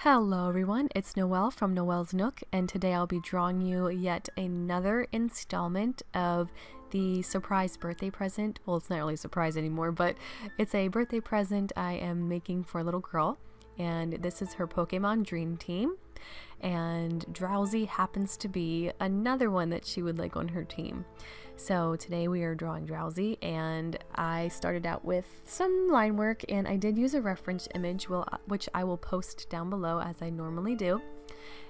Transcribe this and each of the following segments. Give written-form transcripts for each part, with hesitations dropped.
Hello everyone, it's Noel from Noel's Nook, and today I'll be drawing you yet another installment of the surprise birthday present. Well, it's not really a surprise anymore, but it's a birthday present I am making for a little girl, and this is her Pokemon Dream Team, and Drowzee happens to be another one that she would like on her team. So today we are drawing Drowzee, and I started out with some line work, and I did use a reference image which I will post down below as I normally do.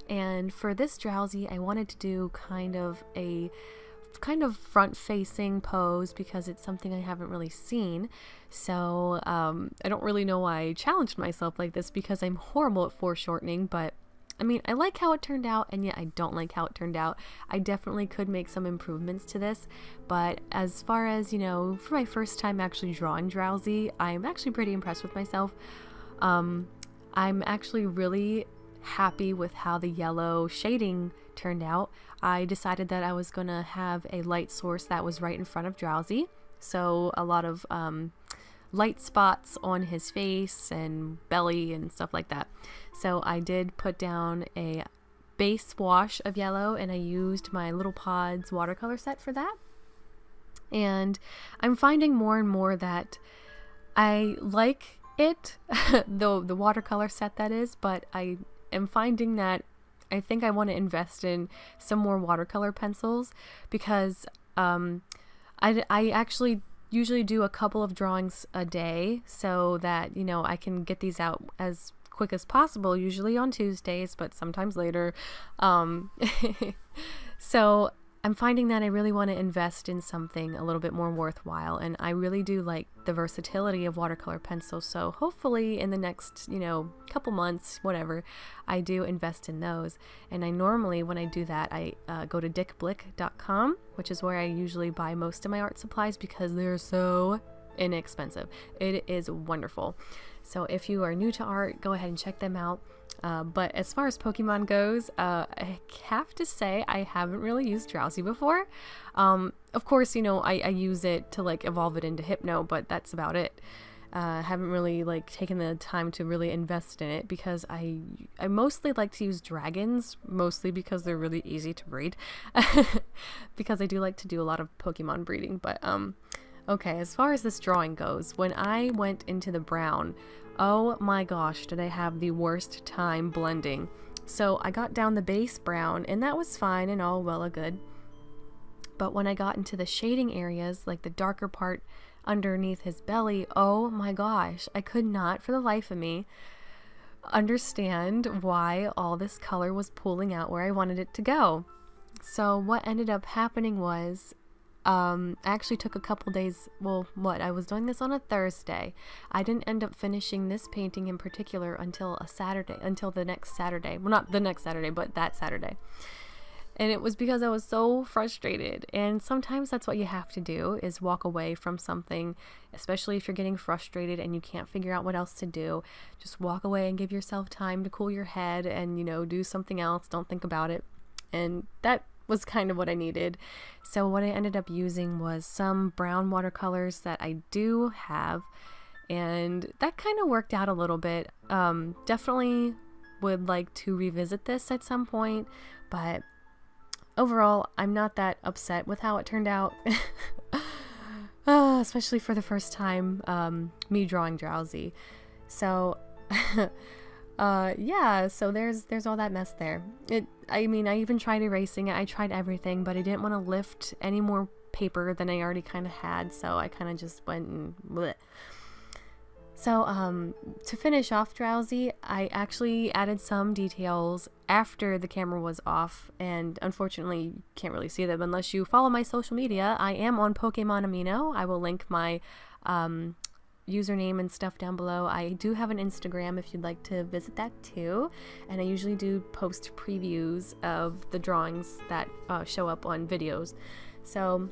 And for this Drowzee I wanted to do kind of front-facing pose because it's something I haven't really seen. So I don't really know why I challenged myself like this because I'm horrible at foreshortening, but I mean, I like how it turned out, and yet I don't like how it turned out. I definitely could make some improvements to this, but as far as, you know, for my first time actually drawing Drowzee, I'm actually pretty impressed with myself. I'm actually really happy with how the yellow shading turned out. I decided that I was going to have a light source that was right in front of Drowzee, so a lot of light spots on his face and belly and stuff like that. So I did put down a base wash of yellow, and I used my Lil Pods Watercolor Set for that. And I'm finding more and more that I like it, the watercolor set that is, but I am finding that I think I want to invest in some more watercolor pencils because I actually usually do a couple of drawings a day so that, you know, I can get these out as quick as possible, usually on Tuesdays, but sometimes later. So I'm finding that I really want to invest in something a little bit more worthwhile, and I really do like the versatility of watercolor pencils, so hopefully in the next, you know, couple months, whatever, I do invest in those. And I normally, when I do that, I go to dickblick.com, which is where I usually buy most of my art supplies because they're so inexpensive. It is wonderful. So if you are new to art, go ahead and check them out. But as far as Pokemon goes, I have to say I haven't really used Drowzee before. Of course, you know, I use it to like evolve it into Hypno, but that's about it. Haven't really like taken the time to really invest in it because I mostly like to use dragons, mostly because they're really easy to breed. Because I do like to do a lot of Pokemon breeding, but okay, as far as this drawing goes, when I went into the brown, oh my gosh, did I have the worst time blending. So I got down the base brown, and that was fine and all well and good. But when I got into the shading areas, like the darker part underneath his belly, oh my gosh, I could not for the life of me understand why all this color was pooling out where I wanted it to go. So what ended up happening was I actually took a couple days, I was doing this on a Thursday. I didn't end up finishing this painting in particular until the next Saturday. Well, not the next Saturday, but that Saturday. And it was because I was so frustrated. And sometimes that's what you have to do, is walk away from something, especially if you're getting frustrated and you can't figure out what else to do. Just walk away and give yourself time to cool your head and, you know, do something else. Don't think about it. And that was kind of what I needed. So what I ended up using was some brown watercolors that I do have, and that kind of worked out a little bit. Definitely would like to revisit this at some point, but overall I'm not that upset with how it turned out. Especially for the first time me drawing Drowzee. So yeah, so there's all that mess there. I mean, I even tried erasing it. I tried everything, but I didn't want to lift any more paper than I already kind of had, so I kind of just went and bleh. So to finish off Drowzee, I actually added some details after the camera was off, and unfortunately you can't really see them unless you follow my social media. I am on Pokemon AMINO. I will link my username and stuff down below. I do have an Instagram if you'd like to visit that too, and I usually do post previews of the drawings that show up on videos. So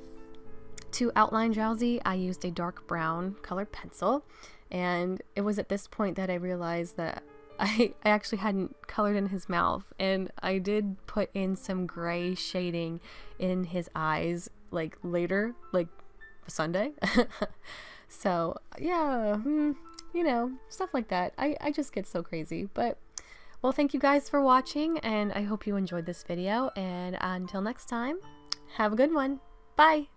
to outline Drowzee, I used a dark brown colored pencil, and it was at this point that I realized that I actually hadn't colored in his mouth, and I did put in some gray shading in his eyes like later, like Sunday. So yeah, you know, stuff like that. I just get so crazy. But Well, thank you guys for watching, and I hope you enjoyed this video, and until next time, have a good one. Bye!